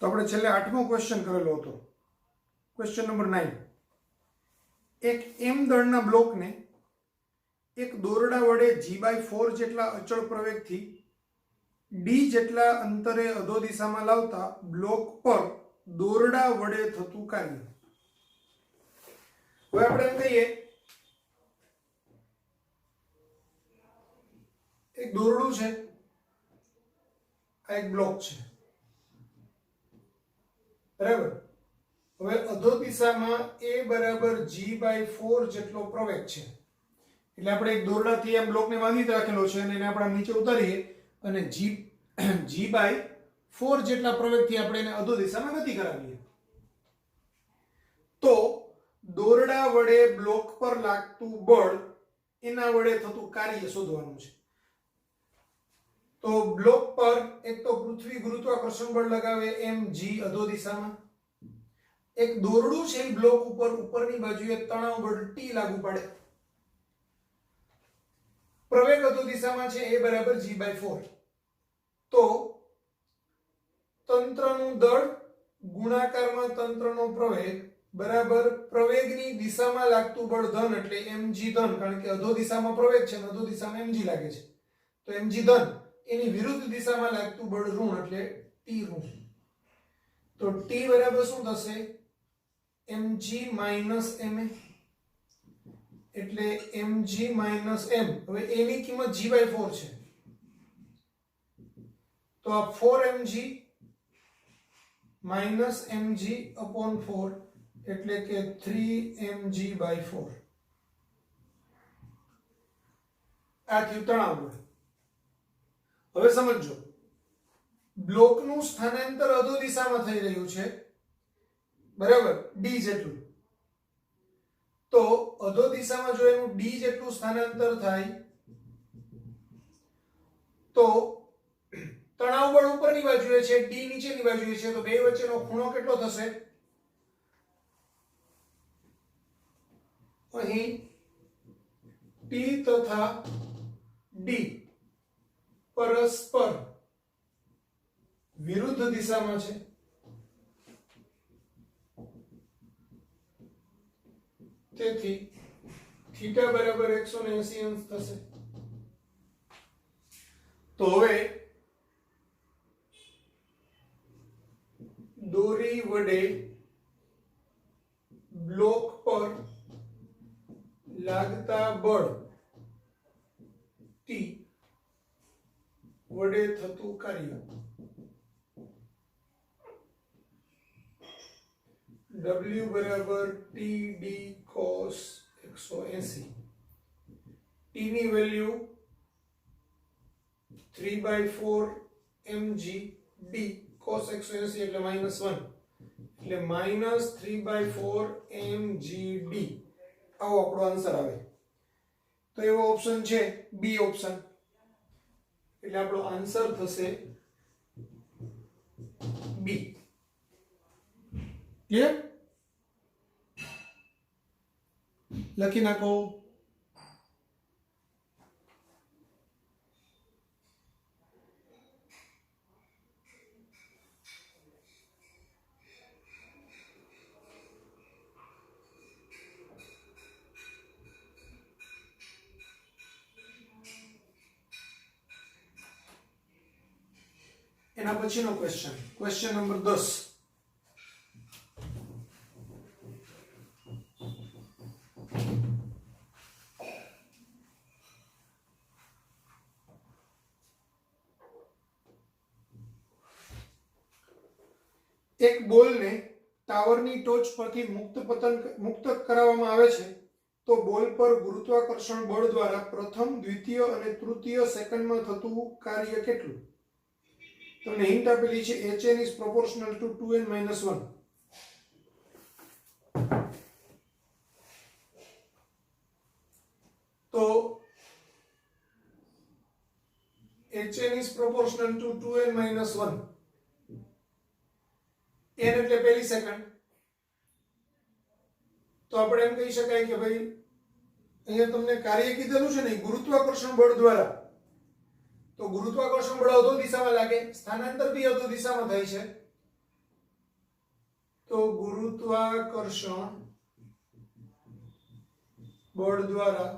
તો આપણે છેલ્લે 8મો ક્વેશ્ચન કરેલો હતો, ક્વેશ્ચન નંબર 9. એક એમ દળના બ્લોકને એક દોરડા વડે g/4 જેટલા અચળ પ્રવેગથી d જેટલા અંતરે અધો દિશામાં લાવતા બ્લોક પર દોરડા વડે થતું કાર્ય. હવે આપણે એમ કહીએ એક દોરડું છે, આ એક બ્લોક છે, બરાબર. હવે અધો દિશામાં a બરાબર g/4 જેટલો પ્રવેગ છે, એટલે આપણે એક દોરડાથી એમ બ્લોકને બાંધી રાખેલો છે અને એને આપણે નીચે ઉતારીએ અને g/4 જેટલા પ્રવેગથી આપણે એને અધો દિશામાં ગતિ કરાવીએ તો દોરડા વડે બ્લોક પર લાગતું બળ એના વડે થતું કાર્ય શોધવાનું છે. તો બ્લોક પર એક તો પૃથ્વી ગુરુત્વાકર્ષણ બળ લગાવે mg અધો દિશામાં, એક દોરડું છે એ બ્લોક ઉપર ઉપરની બાજુએ તણાવ બળ T લાગુ પડે, પ્રવેગ અધો દિશામાં છે a બરાબર g/4. તો તંત્રનું દળ ગુણાકારમાં તંત્રનો પ્રવેગ બરાબર પ્રવેગની દિશામાં લાગતું બળ ધન એટલે mg ધન, કારણ કે અધો દિશામાં પ્રવેગ છે અને અધો દિશામાં mg લાગે છે, તો mg ધન એની વિરુદ્ધ દિશામાં લાગતું બળ ઋણ એટલે t ઋણ. તો t બરાબર શું થશે? mg ma એટલે mg m. હવે a ની કિંમત g/4 છે, તો આ 4mg mg/4 એટલે કે 3mg/4 આ થયું તણાવ બળ. હવે સમજો, બ્લોકનું સ્થાનાંતર અધો દિશામાં થઈ રહ્યું છે, બરાબર, d જેટલું. તો અધો દિશામાં જો એનું d જેટલું સ્થાનાંતર થાય તો તણાવ બળ ઉપરની બાજુએ છે, d નીચેની બાજુએ છે, તો બે વચ્ચેનો ખૂણો કેટલો થશે? અહીં t તથા d પરસ્પર વિરુદ્ધ દિશામાં છે, તેથી થીટા બરાબર 180 અંશ થશે. તો હવે દોરી વડે બ્લોક પર લાગતા બળ T વડે થતું કાર્ય W બરાબર TD cos 180. T ની વેલ્યુ 3/4 mg d cos 180 એટલે -1 એટલે -3/4 mg d આવો આપણો આન્સર આવે. તો એવો ઓપ્શન છે બી ઓપ્શન, એટલે આપણો આન્સર થશે બી. ક્લિયર? લખી નાખો. એના પછીનો ક્વેશ્ચન, ક્વેશ્ચન નંબર 10. એક બોલને ટાવરની ટોચ પરથી મુક્ત કરાવવામાં આવે છે તો બોલ પર ગુરુત્વાકર્ષણ બળ દ્વારા પ્રથમ, દ્વિતીય અને તૃતીય સેકન્ડમાં થતું કાર્ય કેટલું? તમને હિન્ટ આપેલી છે hn is proportional to 2n - 1. તો hn is proportional to 2n minus 1. n એટલે પહેલી સેકન્ડ. તો આપણે એમ કહી શકાય કે ભાઈ અહીંયા તમને કાર્ય કીધેલું છે ને ગુરુત્વાકર્ષણ બળ દ્વારા. તો ગુરુત્વાકર્ષણ બળ અધો દિશામાં લાગે, સ્થાનાંતર બી અધો દિશામાં થાય છે. તો ગુરુત્વાકર્ષણ બળ દ્વારા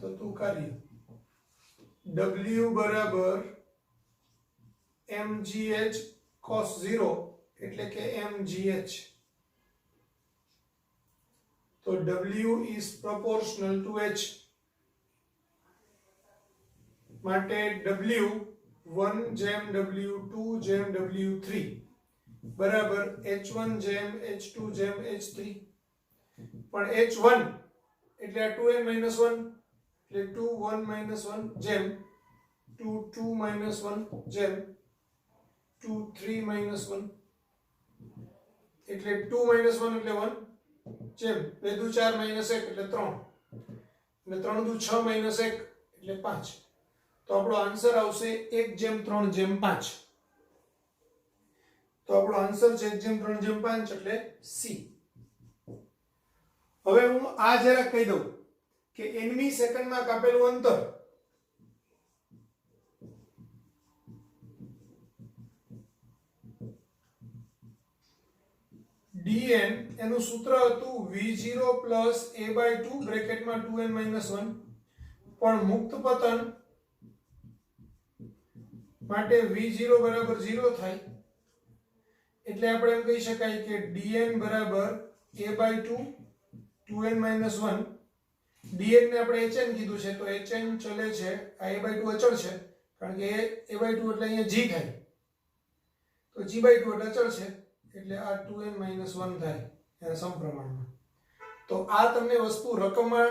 થતું કાર્ય W બરાબર mgh cos 0 એટલે કે mgh. તો W is proportional to h. માટે W1 જેમ W2 જેમ W3 બરાબર H1 જેમ H2 જેમ H3. પણ H1 એટલે આ 2n - 1 એટલે 2 1 - 1 જેમ 2 2 - 1 જેમ 2 3 - 1 એટલે 2 - 1 એટલે 1 જેમ 2 દુ 4 - 1 એટલે 3 અને 3 દુ 6 - 1 એટલે 5. તો આપણો આન્સર આવશે 1:3:5. તો આપણો આન્સર છે 1:3:5 એટલે સી. હવે હું આ જરા કહી દઉં કે nમી સેકન્ડમાં કાપેલું અંતર dn એનું સૂત્ર હતું v0 + a/2 બ્રેકેટમાં 2n - 1. પણ મુક્ત પતન માટે v0 બરાબર 0 થાય એટલે આપણે એમ કહી શકાય કે dn બરાબર a/2 2n - 1. dn ને આપણે hn કીધું છે તો hn ચલે છે, આ a/2 અચળ છે કારણ કે a/2 એટલે અહીંયા g થાય તો g/2 એટલે અચળ છે એટલે આ 2n - 1 થાય એના સમપ્રમાણમાં. તો આ તમને વસ્તુ રકમમાં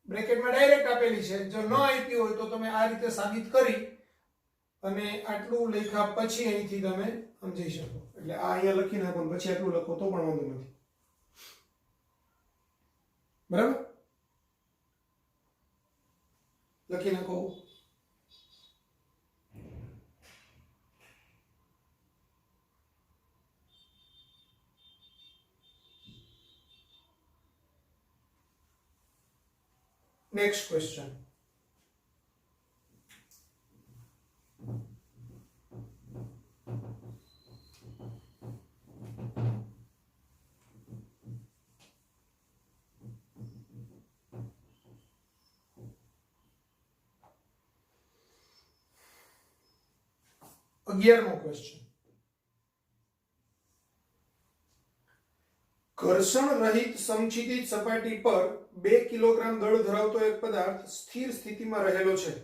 બ્રેકેટમાં ડાયરેક્ટ આપેલી છે. જો ન આપી હોય તો તમે આ રીતે સાબિત કરી અને આટલું લખ્યા પછી અહીંથી તમે સમજી શકો. એટલે આ અહીંયા લખી નાખો પછી આટલું લખો તો પણ વાંધો નથી. બરાબર લખી નાખો. Next question. અગિયારમો ક્વેશ્ચન. ઘર્ષણ રહિત સમક્ષિતિજ સપાટી પર 2 કિલોગ્રામ દળ ધરાવતો એક પદાર્થ સ્થિર સ્થિતિમાં રહેલો છે.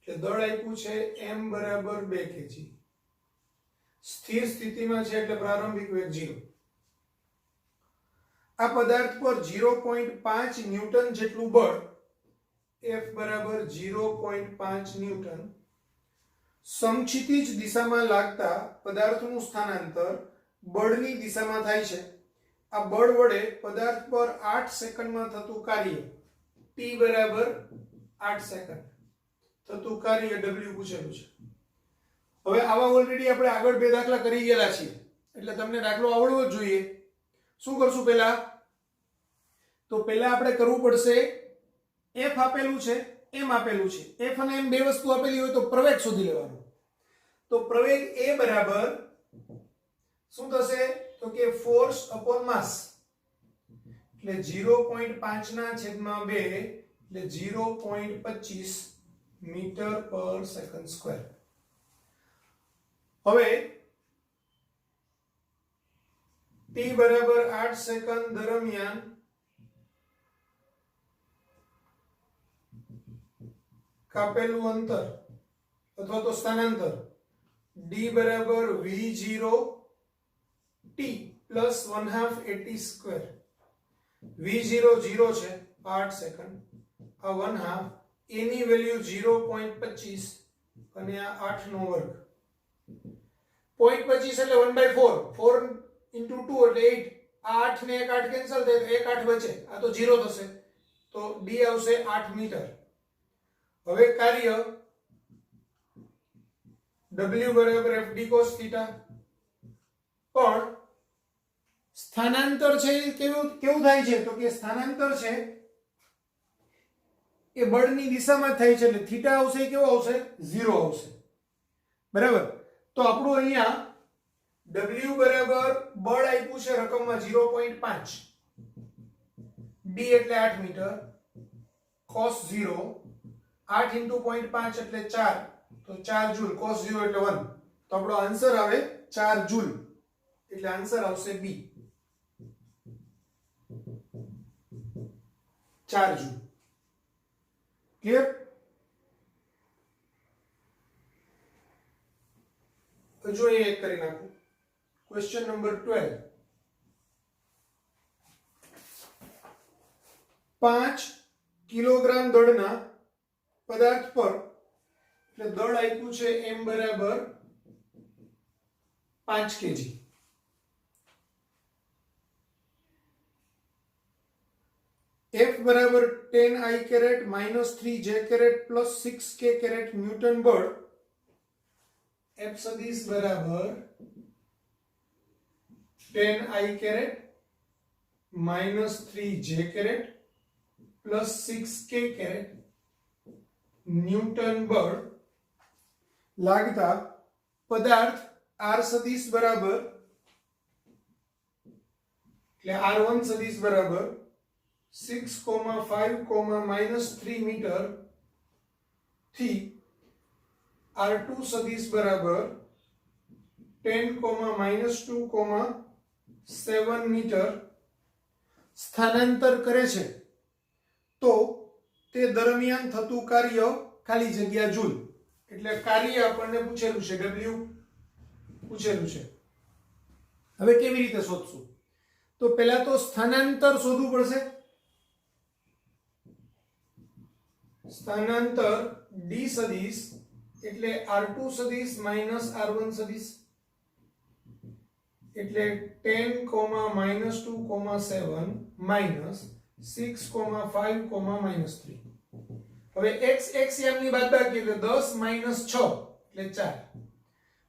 એટલે દળ આપ્યું છે m બરાબર 2 kg. સ્થિર સ્થિતિમાં છે એટલે પ્રારંભિક વેગ 0. આ પદાર્થ પર 0.5 ન્યૂટન જેટલું બળ F બરાબર 0.5 ન્યૂટન સમક્ષિતિજ દિશામાં લાગતા પદાર્થનું સ્થાનાંતર બળની દિશામાં થાય છે. આ બળ વડે પદાર્થ પર 8 સેકન્ડમાં થતું કાર્ય t બરાબર 8 સેકન્ડ થતું કાર્ય w પૂછેલું છે. હવે આવા ઓલરેડી આપણે આગળ બે દાખલા કરી ગયેલા છીએ એટલે તમને દાખલો આવડવો જ જોઈએ. શું કરશું પહેલા? તો પહેલા આપણે કરવું પડશે f આપેલું છે m આપેલું છે. f અને m બે વસ્તુ આપેલી હોય તો પ્રવેગ શોધી લેવાનો. તો પ્રવેગ a બરાબર શું થશે તો કે ફોર્સ અપોન માસ એટલે 0.5 ના છેદમાં 2 એટલે 0.25 મીટર પર સેકન્ડ સ્ક્વેર. હવે t બરાબર 8 સેકન્ડ દરમિયાન કાપેલું અંતર અથવા તો સ્થાનાંતર d બરાબર v0 t plus 1/2 at square. v0 0 છે 8 સેકન્ડ, આ 1/2 a ની વેલ્યુ 0.25 અને આ 8 નો વર્ગ. 0.25 એટલે 1/4 4 into 2 એટલે 8. આ 8 ને 1 8 કેન્સલ થાય તો 1 8 બચે, આ તો 0 થશે તો d આવશે 8 મીટર. હવે કાર્ય W બરાબર FD cos θ, પણ સ્થાનાંતર છે કેવું થાય છે તો કે સ્થાનાંતર છે એ બળની દિશામાં થાય છે, એટલે થીટા આવશે કેવો આવશે 0 આવશે, બરાબર. તો આપણું અહીંયા W બરાબર બળ આપ્યું છે રકમમાં 0.5, D એટલે 8 મીટર, cos 0 8 * 0.5 એટલે 4, તો 4 જૂલ, cos 0 એટલે 1, તો આપણો આન્સર આવે 4 જૂલ, એટલે આન્સર આવશે B, 4 જૂલ. ક્લિયર? હજુ અહીંયા એક કરી નાખું. Question number 12. 5 કિલોગ્રામ દળના પદાર્થ પર, એટલે દળ આપ્યું છે m બરાબર 5 kg. F બરાબર 10 I caret minus 3 J caret plus 6 K caret newton બળ, F સદિશ બરાબર 10 I caret minus 3 J caret plus 6 K caret newton બળ લાગતા પદાર્થ R સદિશ બરાબર, એટલે R1 સદિશ બરાબર 6,5, -3 મીટર થી R2 સદિશ બરાબર 10, -2,7 મીટર સ્થાનાંતર કરે છે, તો તે દરમિયાન થતું કાર્ય ખાલી જગ્યા જૂલ, એટલે કાર્ય આપણને પૂછેલું છે, W પૂછેલું છે. હવે કેવી રીતે શોધશું? તો પહેલા તો સ્થાનાંતર શોધવું પડશે. સ્થાનાંતર D સદિશ એટલે R2 સદિશ માઇનસ R1 સદિશ, એટલે 10, -2,7 માઇનસ 6,5, -3. હવે x ની બાદબાકી એટલે 10 - 6 એટલે 4,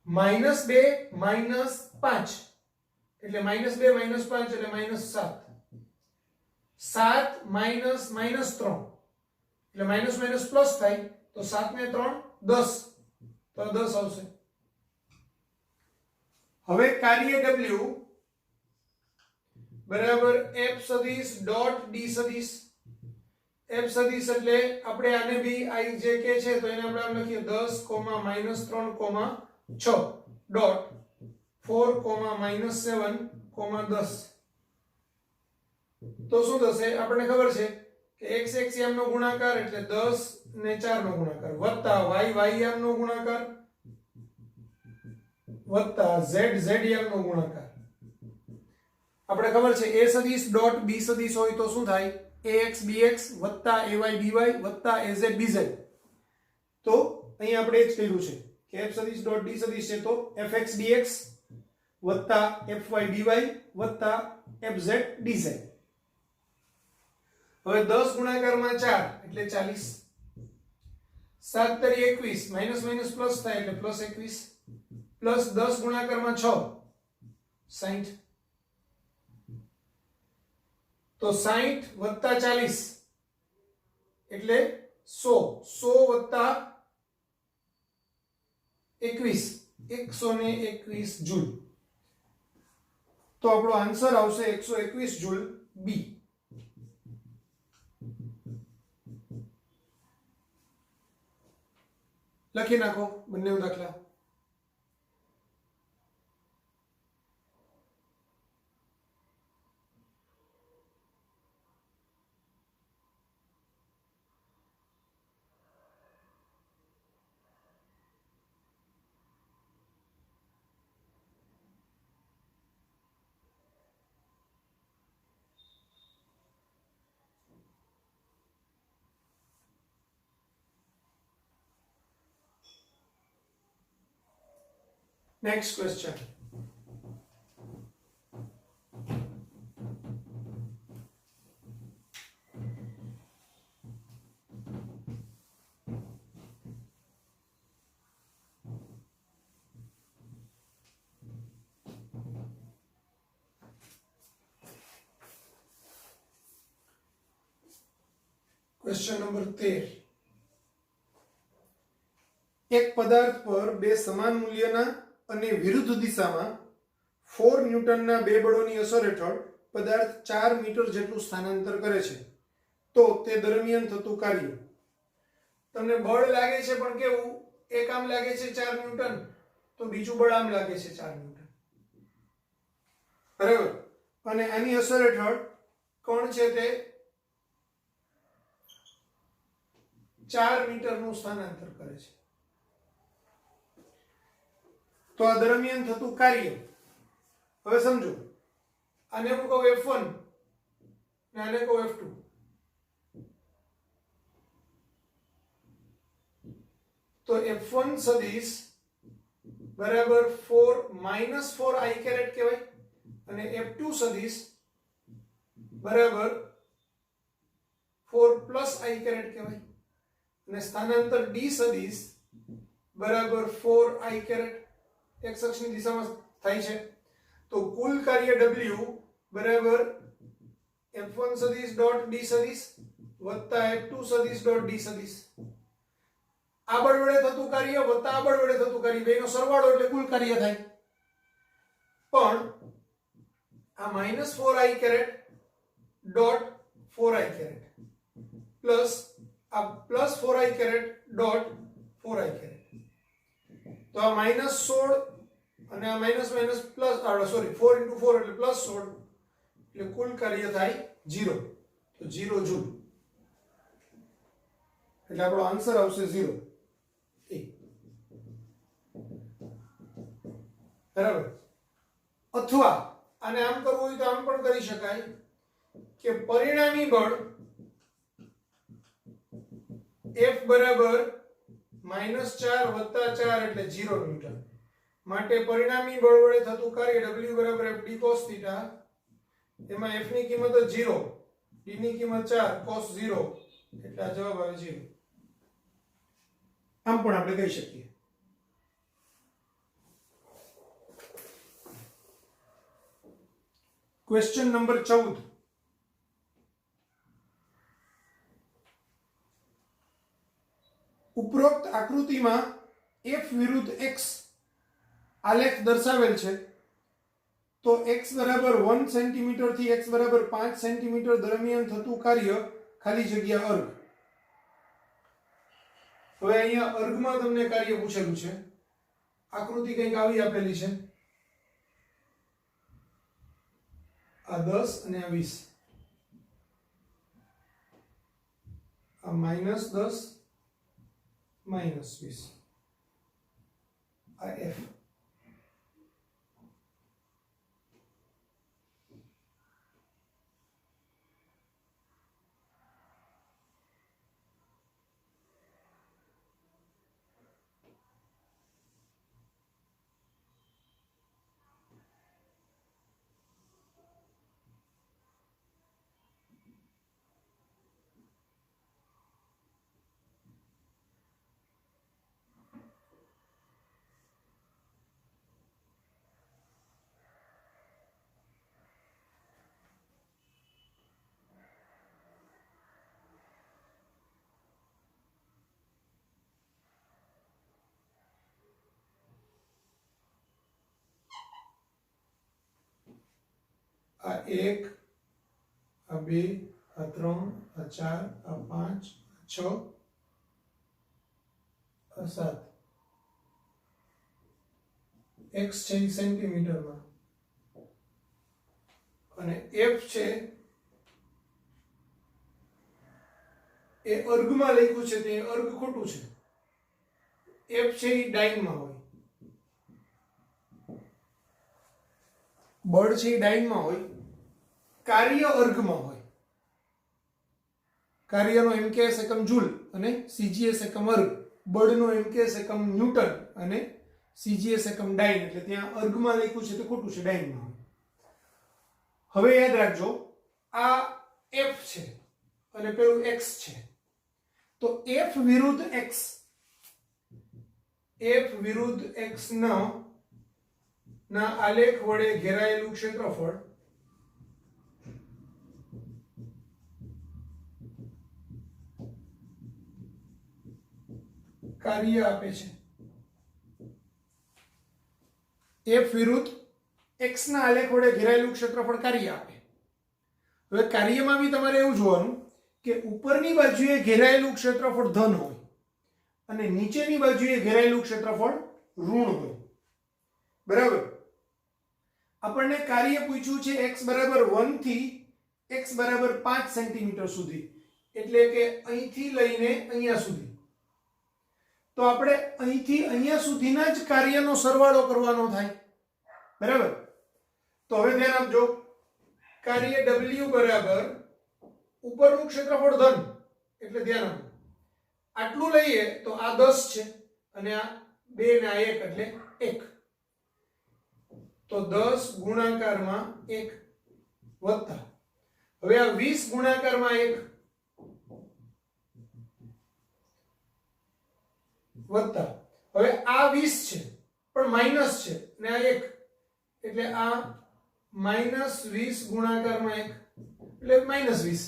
-2 -5 એટલે -2 -5 એટલે -7, 7 -3 એટલે માઇનસ માઇનસ પ્લસ થાય, તો 7 ને 3 10, તો 10 આવશે. હવે કાર્ય W બરાબર F સદિશ ડોટ D સદિશ. F સદિશ એટલે આપણે આને બી I જે કે છે તો એને આપણે આમ લખીએ 10, -3,6 ડોટ 4, -7, 10. તો શું થશે? આપણને ખબર છે કે x યામ નો ગુણાકાર એટલે 10 ને 4 નો ગુણાકાર વત્તા y યામ નો ગુણાકાર વત્તા z યામ નો ગુણાકાર. આપણે ખબર છે a સદિશ ડોટ b સદિશ હોય તો શું થાય? ax bx વત્તા ay by વત્તા az bz. તો અહીં આપણે એ જ કર્યું છે કે f સદિશ ડોટ d સદિશ છે તો fx dx વત્તા fy dy વત્તા fz dz. હવે 10 ગુણાકારમાં 4 એટલે 40, 7 તરી 21, માઇનસ માઇનસ પ્લસ થાય એટલે પ્લસ 21, પ્લસ 10 ગુણાકારમાં 6 60, તો 60 વત્તા 40 એટલે 100 વત્તા 21 121 જૂલ. તો આપણો આન્સર આવશે 121 જૂલ, બી. લખી નાખો બંને દાખલા. Next question. क्वेश्चन नंबर 13 એક પદાર્થ પર બે સમાન મૂલ્યના અને વિરુદ્ધ દિશામાં 4 ન્યૂટનના બે બળોની અસર હેઠળ પદાર્થ 4 મીટર જેટલું સ્થાનાંતર કરે છે તો તે દરમિયાન થતું કાર્ય તમને બળ લાગે છે પણ કેવું એક આમ લાગે છે 4 ન્યૂટન તો બીજું બળ આમ લાગે છે 4 ન્યૂટન બરાબર અને આની અસર હેઠળ કોણ છે તે 4 મીટરનું સ્થાનાંતર કરે છે તો આ દરમિયાન થતું કાર્ય હવે સમજો આને હું કહું F1 ને આને કહું F2 તો F1 સદિશ બરાબર 4 4i કેરેટ કહેવાય અને F2 સદિશ બરાબર 4 i કેરેટ કહેવાય અને સ્થાનાંતર D સદિશ બરાબર 4i કેરેટ x અક્ષની દિશામાં થાય છે તો કુલ કાર્ય W બરાબર F1 સદિશ ડોટ D સદિશ વત્તા F2 સદિશ ડોટ D સદિશ આ બળ વડે થતું કાર્ય વત્તા આ બળ વડે થતું કાર્ય બેનો સરવાળો એટલે કુલ કાર્ય થાય પણ આ -4i caret dot 4i caret plus આ +4i caret dot 4i caret તો આ -16 અને આ માઈનસ પ્લસ સોરી 4 * 4 એટલે +16 એટલે કુલ કાર્ય થાય 0 તો 0 જૂલ એટલે આપણો આન્સર આવશે 0 બરાબર અથવા આને આમ કરવું હોય તો આમ પણ કરી શકાય કે પરિણામી બળ F બરાબર -4 + 4 એટલે 0 ન્યૂટન માટે પરિણામી બળ વડે થતું કાર્ય W બરાબર FD cos θ એમાં F ની કિંમત 0 D ની કિંમત 4 cos 0 એટલે આ જવાબ આવે 0 આમ પણ આપણે કહી શકીએ ક્વેશ્ચન નંબર 14 ઉપરોક્ત આકૃતિમાં F વિરુદ્ધ x આલેખ દર્શાવેલ છે તો x બરાબર 1 સેન્ટીમીટર થી x બરાબર 5 સેન્ટીમીટર દરમિયાન થતું કાર્ય ખાલી જગ્યા અર્ગ હવે અહીંયા અર્ગમાં તમને કાર્ય પૂછેલું છે આકૃતિ કંઈક આવી આપેલી છે આ 10 અને આ 20 આ -10 -20 આ F આ 1 આ 2 આ 3 આ 4 આ 5 આ 6 આ 7 x છે સેન્ટીમીટરમાં અને f છે એ અર્ગમાં લખ્યું છે તે અર્ગ ખોટું છે f છે એ ડાઈનમાં હોય બળ છે એ ડાઈનમાં હોય કાર્ય અર્ગમાં હોય કાર્યનો mks એકમ જૂલ અને cgs એકમ અર્ગ બળનો mks એકમ ન્યૂટન અને cgs એકમ ડાઈન એટલે ત્યાં અર્ગમાં લખ્યું છે તે ખોટું છે ડાઈનમાં હોય હવે યાદ રાખજો આ f છે અને પેલું x છે તો f વિરુદ્ધ x ના આલેખ વડે ઘેરાયેલું ક્ષેત્રફળ કાર્ય આપે છે f વિરુદ્ધ x ના આલેખ વડે ઘેરાયેલું ક્ષેત્રફળ કાર્ય આપે. હવે કાર્યમાં બી તમારે એવું જોવાનું કે ઉપરની બાજુએ ઘેરાયેલું ક્ષેત્રફળ ધન હોય અને નીચેની બાજુએ ઘેરાયેલું ક્ષેત્રફળ ઋણ હોય. બરાબર. આપણને કાર્ય પૂછ્યું છે x બરાબર 1 થી x બરાબર 5 સેન્ટીમીટર સુધી, એટલે કે અહીંથી લઈને અહીંયા સુધી. તો આપણે અહીંથી અહીંયા સુધીના જ કાર્યનો સરવાળો કરવાનો થાય. બરાબર. તો હવે ધ્યાન આપજો, કાર્ય w બરાબર ઉપરનું ક્ષેત્રફળ ધન, એટલે ધ્યાન આપો આટલું લઈએ તો આ 10 છે અને આ 2 ને આ 1 એટલે 1. તો 10 ગુણાકારમાં 1 વત્તા, હવે આ 20 ગુણાકારમાં 1 વત્તા, હવે આ 20 છે પણ માઈનસ છે અને આ 1 એટલે આ -20 ગુણાકારમાં 1 એટલે -20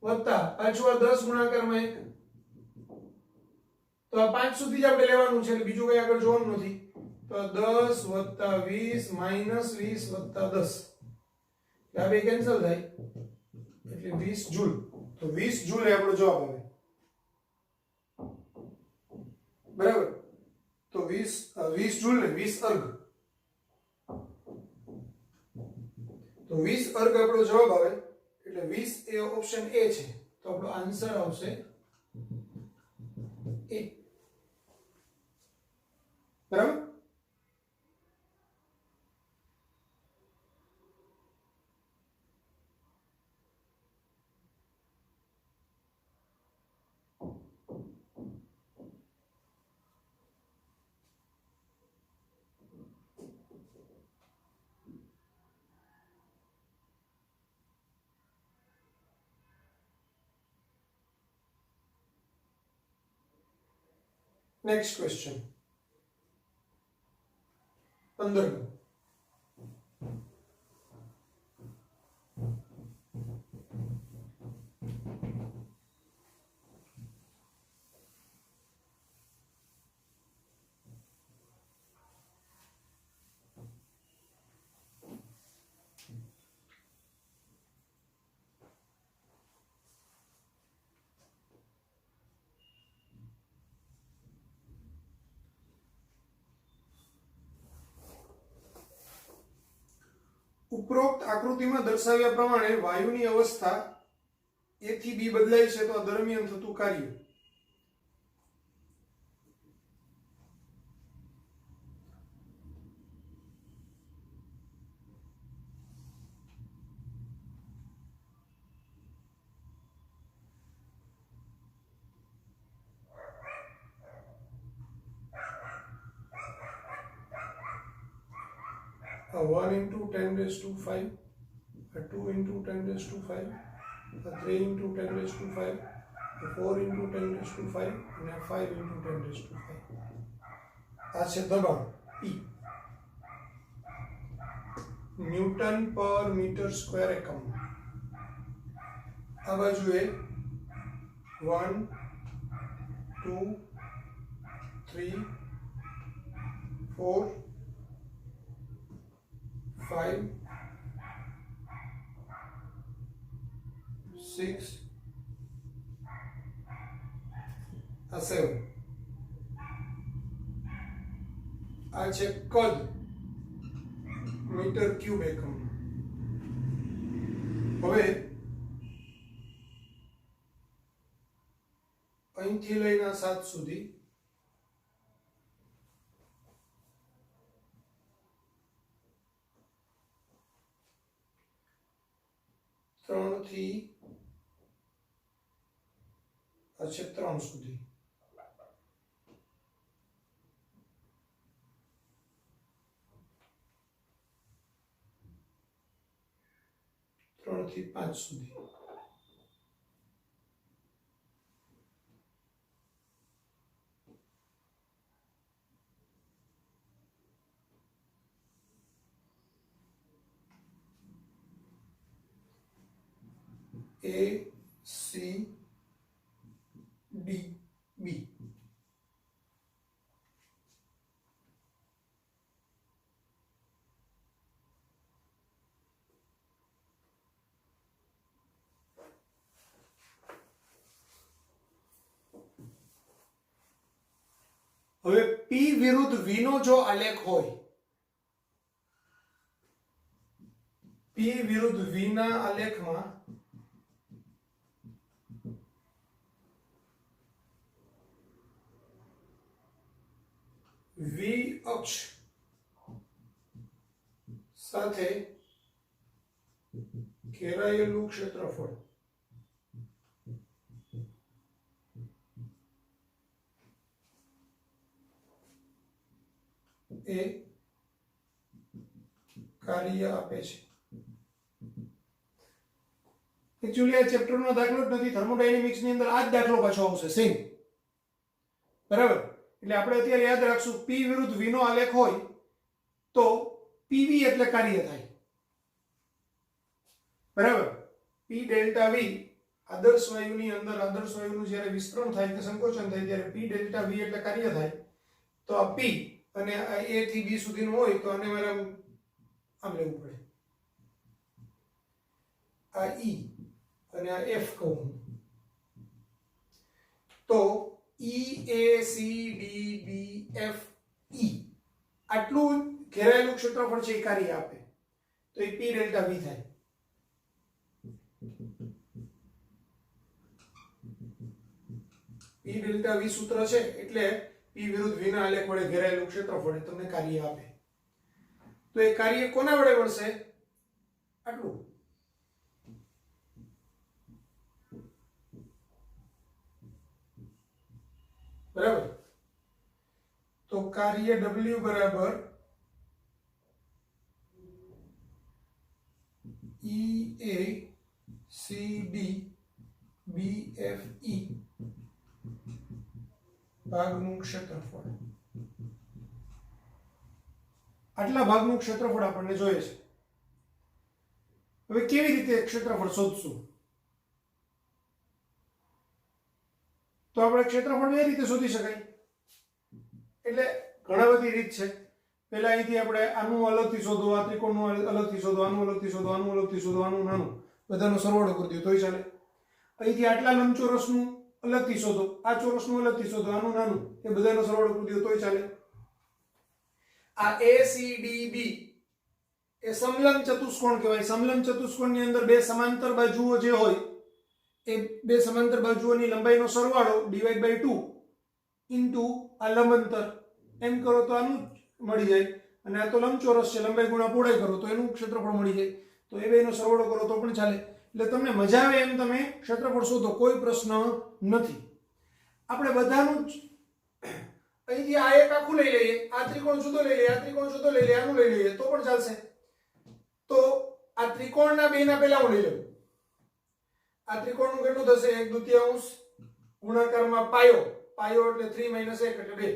વત્તા પાછું આ 10 ગુણાકારમાં 1. તો આ 5 સુધી જ આપણે લેવાનું છે એટલે બીજું કઈ આગળ જોવાનું નથી. તો 10 + 20 -20 + 10, આ બે કેન્સલ થાય એટલે 20 જૂલ. તો 20 જૂલ એ આપણો જવાબ આવે. બરાબર. તો 20 જૂલ ને 20 અર્ગ, તો 20 અર્ગ આપણો જવાબ આવે એટલે 20 એ ઓપ્શન એ છે. તો આપણો આન્સર આવશે એ. બરાબર. Next question 15. ઉપરોક્ત આકૃતિમાં દર્શાવ્યા પ્રમાણે વાયુની અવસ્થા A થી B બદલાય છે, તો આ દરમિયાન થતું કાર્ય. A 1 × 10⁵, a 2 × 10⁵, a 3 × 10⁵, a 4 × 10⁵ અને a 5 × 10⁵. આ છે દબાણ P, ન્યૂટન પર મીટર સ્ક્વેર એકમ. આ બાજુએ 1 2 3 4 5 6 આ 7. આ છે કદ મીટર ક્યુબ એકમ. હવે અહીંથી લઈને 7 સુધી થી આ છે 3 સુધી. થી 5 સુધી. A C D B. હવે P વિરુદ્ધ V નો જો આલેખ હોય, P વિરુદ્ધ V ના આલેખમાં V અક્ષ સાથે ઘેરાયેલું ક્ષેત્રફળ એ કાર્ય આપે છે. એકચ્યુઅલી આ ચેપ્ટરનો દાખલો જ નથી, થર્મોડાયનેમિક્સ ની અંદર આ જ દાખલો પાછો આવશે સેમ. બરાબર? એટલે આપણે અત્યારે યાદ રાખશું P વિરુદ્ધ V નો આલેખ હોય તો PV એટલે કાર્ય થાય. બરાબર? P ડેલ્ટા V આદર્શ વાયુની અંદર આદર્શ વાયુનું જ્યારે વિસ્તરણ થાય કે સંકોચન થાય ત્યારે P ડેલ્ટા V એટલે કાર્ય થાય. તો આ P અને આ A થી B સુધીનું હોય તો આને મારે આમ લેવું પડે. આ E અને આ F કહું તો E A C D B F E આટલું ઘેરાયેલું ક્ષેત્રફળ છે એ કાર્ય આપે તો એ P ડેલ્ટા V થાય. P ડેલ્ટા V સૂત્ર છે એટલે P વિરુદ્ધ V ના આલેખ વડે ઘેરાયેલું ક્ષેત્રફળ તમને કાર્ય આપે. તો એ કાર્ય કોના વડે મળશે? આટલું. બરાબર? તો કાર્ય W બરાબર EA CD BFE ભાગનું ક્ષેત્રફળ. આટલા ભાગનું ક્ષેત્રફળ આપણને જોઈએ છે. હવે કેવી રીતે ક્ષેત્રફળ શોધશું? તો આપણે ક્ષેત્રફળ બે રીતે શોધી શકાય. એટલે ઘણા બધી રીત છે. પહેલા અહીંથી આપણે આનું અલગથી શોધો, આ ત્રિકોણનું અલગથી શોધો, આનું અલગથી શોધો, આનું અલગથી શોધો, આનું નાનું, બધાનો સરવાળો કરી દો તોય ચાલે. અહીંથી આટલા લંબચોરસનું અલગથી શોધો, આ ચોરસનું અલગથી શોધો, આનું નાનું, એ બધાનો સરવાળો કરી દો તોય ચાલે. આ ACDB એ સમલંબ ચતુષ્કોણ કહેવાય. સમલંબ ચતુષ્કોણની અંદર બે સમાંતર બાજુઓ જે હોય એ બે સમાંતર બાજુઓની લંબાઈનો સરવાળો ડિવાઇડ બાય 2 ઇન્ટુ આ લંબ અંતર એમ કરો તો આનું મળી જાય. અને આ તો લંબચોરસ છે, લંબાઈ ગુણા પહોળાઈ કરો તો એનું ક્ષેત્રફળ મળી જાય. તો એ બેનો સરવાળો કરો તો પણ ચાલે. એટલે તમને મજા આવે એમ તમે ક્ષેત્રફળ શોધો, કોઈ પ્રશ્ન નથી. આપણે બધાનું જ અહીંથી આ એક આખું લઈ લઈએ, આ ત્રિકોણ જુદો લઈ લઈએ, આ ત્રિકોણ જુદો લઈ લઈએ, આનું લઈ લઈએ તો પણ ચાલશે. તો આ ત્રિકોણના બેના પહેલા હું લઈ લઉં. આ ત્રિકોણનું કેટલું થશે? 1/2 ગુણાકારમાં પાયો, પાયો એટલે 3 - 1 એટલે 2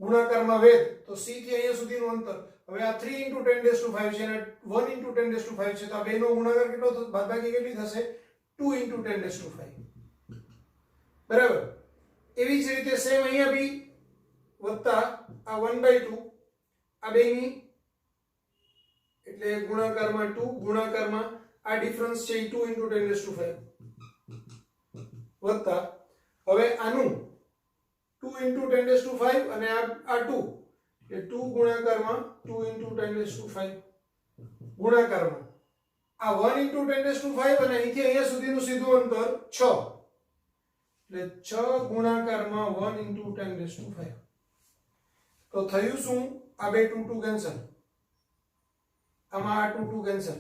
ગુણાકારમાં વેધ, તો C થી અહીંયા સુધીનું અંતર. હવે આ 3 × 10⁵ છે અને 1 × 10⁵ છે, તો આ બેનો ગુણાકાર કેટલો થશે? બાદબાકી કેટલી થશે? 2 × 10⁵. બરાબર? એવી જ રીતે સેમ અહીંયા બી વત્તા આ 1/2 આ બેની એટલે ગુણાકારમાં 2 ગુણાકારમાં આ ડિફરન્સ છે 2 × 10⁵ વત્તા હવે આનું 2 × 10⁵ અને આ 2 એટલે 2 ગુણાકારમાં 2 × 10⁵ ગુણાકારમાં આ 1 × 10⁵ અને અહીંથી અહીંયા સુધીનું સીધું અંતર 6 એટલે 6 ગુણાકારમાં 1 × 10⁵. તો થયું શું? આ બે 2 2 કેન્સલ, આમાં આ 2 2 કેન્સલ.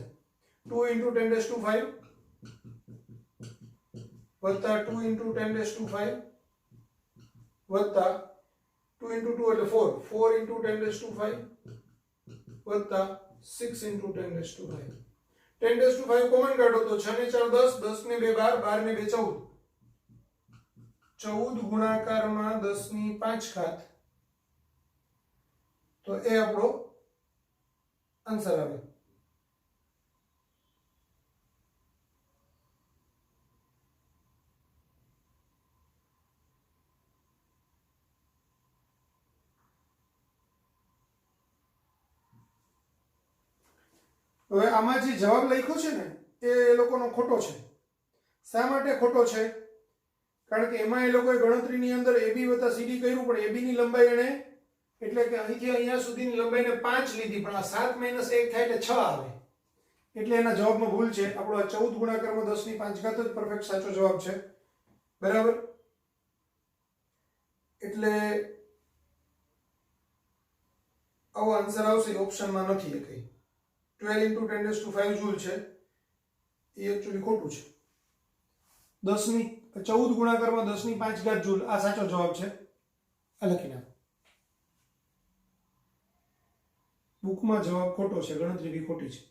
2 × 10⁵ વત્તા 2 × 10⁵ વત્તા 2 × 2 એટલે 4 4 × 10⁵ વત્તા 6 × 10⁵. 10⁵ કોમન કાઢો તો 6 ને 4 10, 10 ને 2 12, 12 ને 2 14, 14 ગુણાકારમાં 10⁵. તો એ આપણો આન્સર આવે. હવે આમાં જે જવાબ લખ્યો છે ને એ લોકોનો ખોટો છે. શા માટે ખોટો છે? કારણ કે એમાં એ લોકોએ ગણતરીની અંદર AB વત્તા CD કર્યું, પણ AB ની લંબાઈ એને એટલે કે અહીંથી અહીંયા સુધીની લંબાઈને 5 લીધી, પણ આ 7 - 1 થાય એટલે 6 આવે, એટલે એના જવાબમાં ભૂલ છે. આપણો આ 14 ગુણાકારમાં 10 ની 5 ઘાત જ પરફેક્ટ સાચો જવાબ છે. બરાબર, એટલે આવો આન્સર આવશે, ઓપ્શનમાં નથી એ કઈ. 12 × 10⁵ જૂલ છે, એ એકચ્યુઅલી ખોટું છે. 14 ગુણાકારમાં 10 ની 5 ઘાત જૂલ આ સાચો જવાબ છે. આ લખી નાખો. બુકમાં જવાબ ખોટો છે, ગણતરી બી ખોટી છે.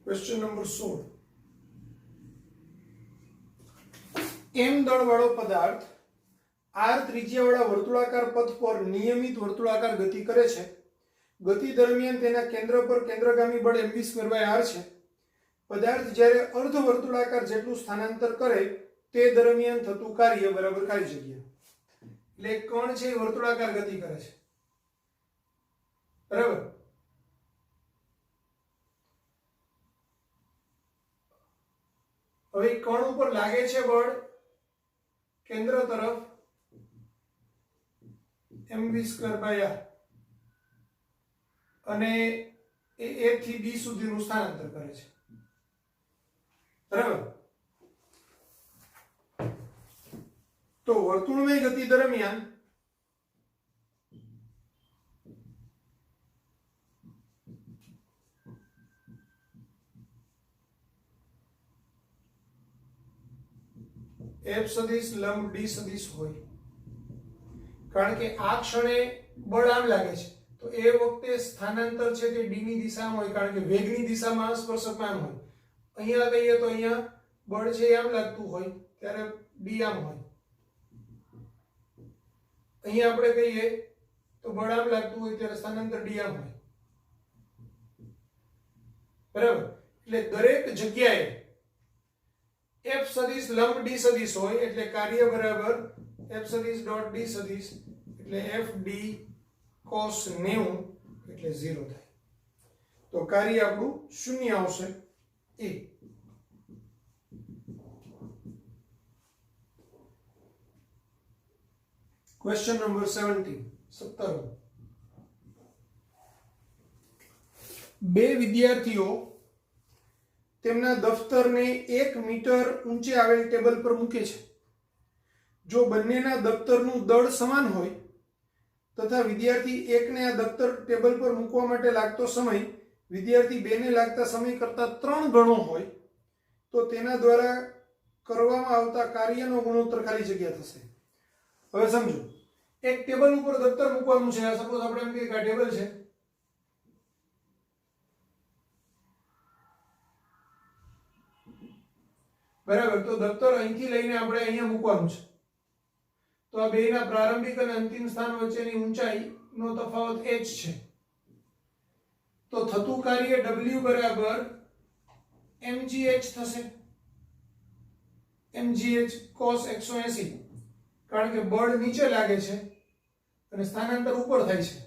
Question number 16. m દળવાળો પદાર્થ r ત્રિજ્યાવાળા વર્તુળાકાર પથ પર નિયમિત વર્તુળાકાર ગતિ કરે છે. ગતિ દરમિયાન તેના કેન્દ્ર પર કેન્દ્રગામી બળ mv²r છે. પદાર્થ જ્યારે અર્ધ વર્તુળાકાર જેટલું સ્થાનાંતર કરે તે દરમિયાન થતું કાર્ય બરાબર ખાલી જગ્યા. એટલે કણ છે એ વર્તુળાકાર ગતિ કરે છે. બરાબર, હવે કણ ઉપર લાગે છે બળ કેન્દ્ર તરફ mv²r, અને એ A થી B સુધીનું સ્થાનાંતર કરે છે. બરાબર, તો વર્તુળમય ગતિ દરમિયાન F સદિશ લંબ D સદિશ હોય. કારણ કે આ ક્ષણે બળ આમ લાગે છે, તો એ વખતે સ્થાનાંતર છે તે D ની દિશામાં હોય, કારણ કે વેગની દિશામાં સ્પર્શકમાં આમ હોય. અહીંયા કહીએ તો અહીંયા બળ છે આમ લાગતું હોય ત્યારે D આમ હોય. અહીંયા આપણે કહીએ તો બળ આમ લાગતું હોય ત્યારે સ્થાનાંતર D આમ હોય. બરાબર, એટલે દરેક જગ્યાએ F સદિશ લંબ D સદિશ હોય, એટલે કાર્ય બરાબર F સદિશ ડોટ D સદિશ એટલે FD cos 90 એટલે 0 થાય. તો કાર્ય આપણું 0 આવશે. એ ક્વેશ્ચન નંબર 17. બે વિદ્યાર્થીઓ તેમના દફતરને 1 મીટર ઊંચે આવેલ ટેબલ પર મૂકે છે. જો બંનેના દફતરનું દળ સમાન હોય તથા વિદ્યાર્થી 1 ને આ દફતર ટેબલ પર મૂકવા માટે લાગતો સમય વિદ્યાર્થી 2 ને લાગતા સમય કરતાં 3 ગણો હોય તો તેના દ્વારા કરવામાં આવતા કાર્યનો ગુણોત્તર ખાલી જગ્યા થશે. હવે સમજો, એક ટેબલ ઉપર દફતર મૂકવાનું છે. સપોઝ આપણે એમ કહીએ કે આ ટેબલ છે, બરાબર, તો દફતર અહીંથી લઈને આપણે અહીંયા મૂકવાનું છે. તો આ બેના પ્રારંભિક અને અંતિમ સ્થાન વચ્ચેની ઊંચાઈનો તફાવત h છે. તો થતું કાર્ય w બરાબર mgh થશે. mgh cos 180, કારણ કે બળ નીચે લાગે છે અને સ્થાનાંતર ઉપર થાય છે,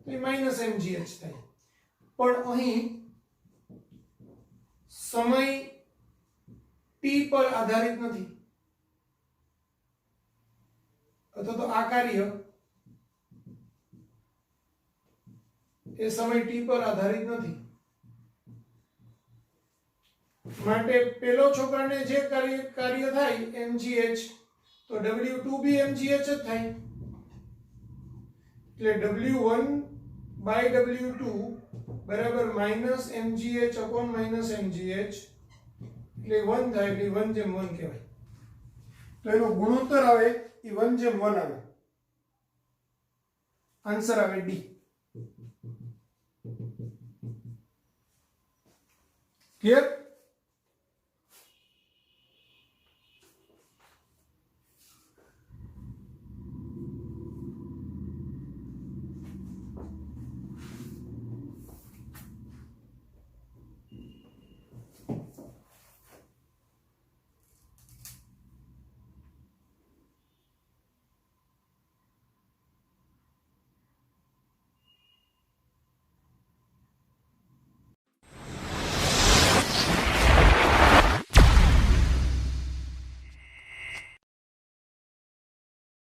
તો એ -mgh થાય. પણ અહીં સમય t પર આધારિત નથી, અથવા તો આ કાર્ય એ સમય t પર આધારિત નથી. માટે પેલો છોકરાને જે કાર્ય થાય mgh, તો તો W2 બી mgh જ થાય એટલે W1 by W2 બરાબર minus mgh upon minus mgh એટલે 1 થાય એટલે 1/1 કહેવાય તો એનો ગુણોત્તર આવે એ 1/1 આવે આન્સર આવે ડી ક્લિયર